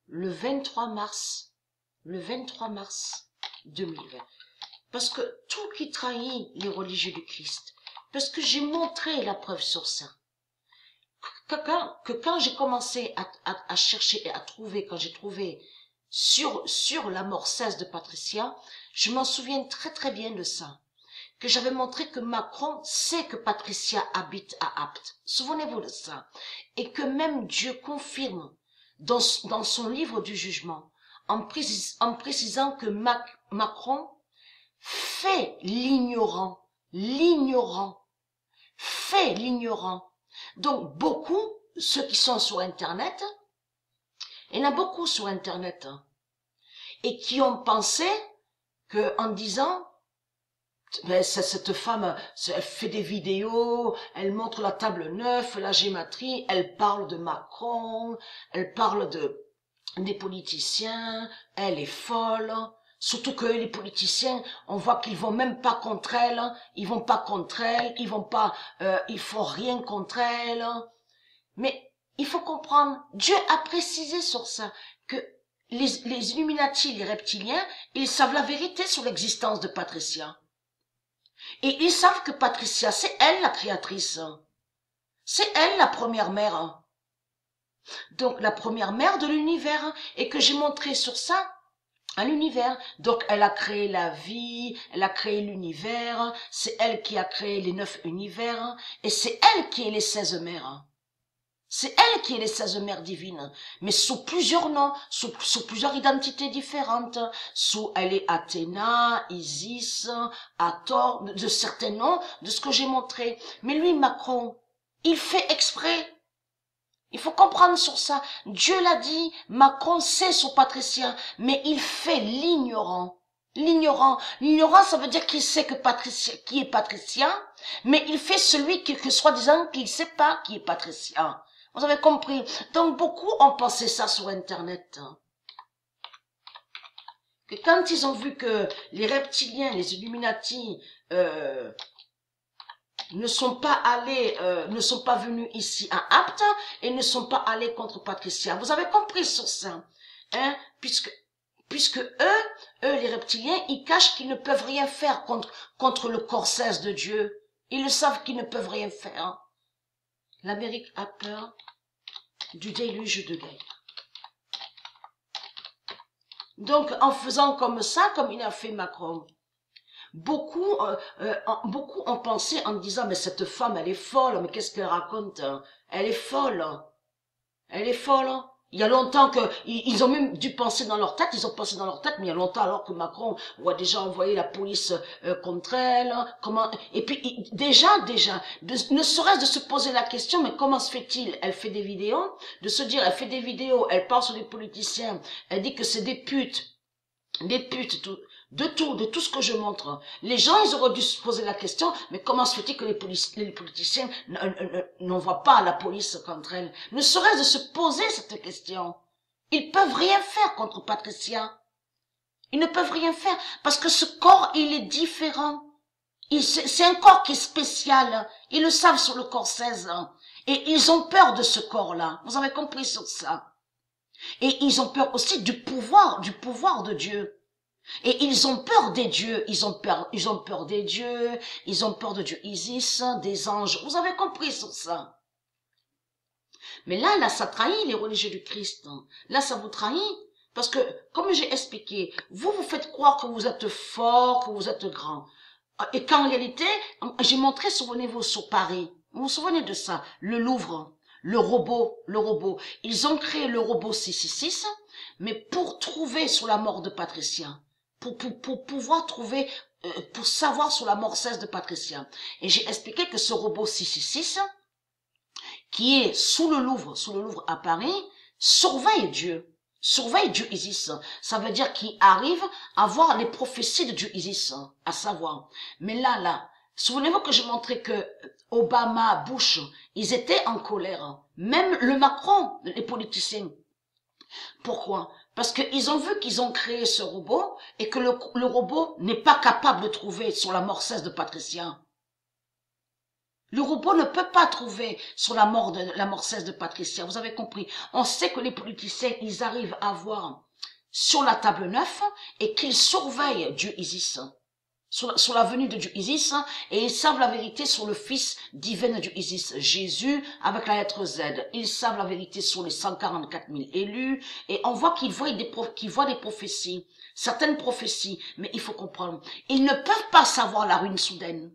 le 23 mars 2020. Parce que tout qui trahit les religieux du Christ, parce que j'ai montré la preuve sur ça, que quand j'ai commencé à chercher et à trouver, quand j'ai trouvé sur la mort 16 de Patricia, je m'en souviens très très bien de ça, que j'avais montré que Macron sait que Patricia habite à Apt. Souvenez-vous de ça. Et que même Dieu confirme dans son livre du jugement, en précisant que Macron fait l'ignorant. Fait l'ignorant. Donc beaucoup, ceux qui sont sur Internet, il y en a beaucoup sur Internet, hein, et qui ont pensé que en disant ben, cette femme, elle fait des vidéos, elle montre la table 9, la gématrie, elle parle de Macron, elle parle des politiciens, elle est folle. Surtout que les politiciens, on voit qu'ils vont même pas contre elle, ils vont pas contre elle, ils font rien contre elle. Mais il faut comprendre, Dieu a précisé sur ça que les Illuminati, les reptiliens, ils savent la vérité sur l'existence de Patricia. Et ils savent que Patricia, c'est elle la créatrice. C'est elle la première mère. Donc la première mère de l'univers. Et que j'ai montré sur ça à l'univers. Donc elle a créé la vie, elle a créé l'univers. C'est elle qui a créé les 9 univers. Et c'est elle qui est les 16 mères. C'est elle qui est les 16 mères divines, mais sous plusieurs noms, sous plusieurs identités différentes. Elle est Athéna, Isis, Hathor, de certains noms, de ce que j'ai montré. Mais lui, Macron, il fait exprès. Il faut comprendre sur ça. Dieu l'a dit, Macron sait sur Patricia, mais il fait l'ignorant. L'ignorant, ça veut dire qu'il sait que Patricia, qui est Patricia, mais il fait celui que soi-disant qu'il sait pas qui est Patricia. Vous avez compris? Donc beaucoup ont pensé ça sur Internet. Que quand ils ont vu que les reptiliens, les Illuminati, ne sont pas venus ici à Apt et ne sont pas allés contre Patricia. Vous avez compris sur ça, hein? Puisque eux, les reptiliens, ils cachent qu'ils ne peuvent rien faire contre le corps 16 de Dieu. Ils le savent qu'ils ne peuvent rien faire. L'Amérique a peur du déluge de guerre. Donc, en faisant comme ça, comme il a fait Macron, beaucoup ont pensé en disant, mais cette femme, elle est folle, mais qu'est-ce qu'elle raconte? Elle est folle. Elle est folle. Il y a longtemps que ils ont même dû penser dans leur tête, mais il y a longtemps alors que Macron a déjà envoyé la police contre elle. Et puis déjà, ne serait-ce de se poser la question, mais comment se fait-il? Elle fait des vidéos, de se dire, elle fait des vidéos, elle parle sur les politiciens, elle dit que c'est des putes, de tout ce que je montre. Les gens, ils auraient dû se poser la question, mais comment se fait-il que les politiciens n'envoient pas la police contre elle? Ne serait-ce de se poser cette question. Ils peuvent rien faire contre Patricia. Ils ne peuvent rien faire, parce que ce corps, il est différent. C'est un corps qui est spécial. Ils le savent sur le corps 16. Et ils ont peur de ce corps-là. Vous avez compris sur ça. Et ils ont peur aussi du pouvoir de Dieu. Et ils ont peur des dieux, ils ont peur des dieux, ils ont peur de Dieu Isis, des anges. Vous avez compris sur ça. Mais là, ça trahit les religieux du Christ. Là, ça vous trahit. Parce que, comme j'ai expliqué, vous faites croire que vous êtes fort, que vous êtes grand. Et qu'en réalité, j'ai montré, souvenez-vous, sur Paris. Vous vous souvenez de ça? Le Louvre. Le robot. Ils ont créé le robot 666, mais pour trouver sur la mort de Patricia. Pour pouvoir trouver, pour savoir sur la mort 16 de Patricia. Et j'ai expliqué que ce robot 666, qui est sous le Louvre à Paris, surveille Dieu Isis. Ça veut dire qu'il arrive à voir les prophéties de Dieu Isis, à savoir. Mais là, souvenez-vous que je montrais que Obama, Bush, ils étaient en colère. Même le Macron, les politiciens. Pourquoi? Parce qu'ils ont vu qu'ils ont créé ce robot et que le robot n'est pas capable de trouver sur la mort 16 de Patricia. Le robot ne peut pas trouver sur la mort cesse de Patricia. Vous avez compris. On sait que les politiciens, ils arrivent à voir sur la table 9 et qu'ils surveillent Dieu Isis. Sur la venue de Dieu Isis, et ils savent la vérité sur le fils divin de Dieu Isis, Jésus, avec la lettre Z. Ils savent la vérité sur les 144 000 élus, et on voit qu'ils voient des prophéties, certaines prophéties, mais il faut comprendre, ils ne peuvent pas savoir la ruine soudaine.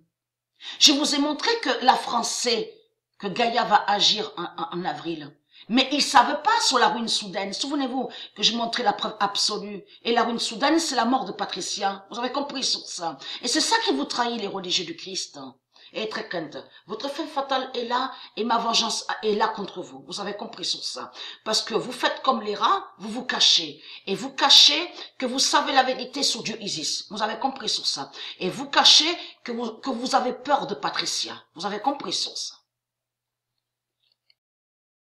Je vous ai montré que la France sait que Gaïa va agir en avril. Mais ils ne savent pas sur la ruine soudaine. Souvenez-vous que je montrais la preuve absolue. Et la ruine soudaine, c'est la mort de Patricia. Vous avez compris sur ça. Et c'est ça qui vous trahit, les religieux du Christ. Et très crainte. Votre fin fatale est là et ma vengeance est là contre vous. Vous avez compris sur ça. Parce que vous faites comme les rats, vous vous cachez. Et vous cachez que vous savez la vérité sur Dieu Isis. Vous avez compris sur ça. Et vous cachez que vous avez peur de Patricia. Vous avez compris sur ça.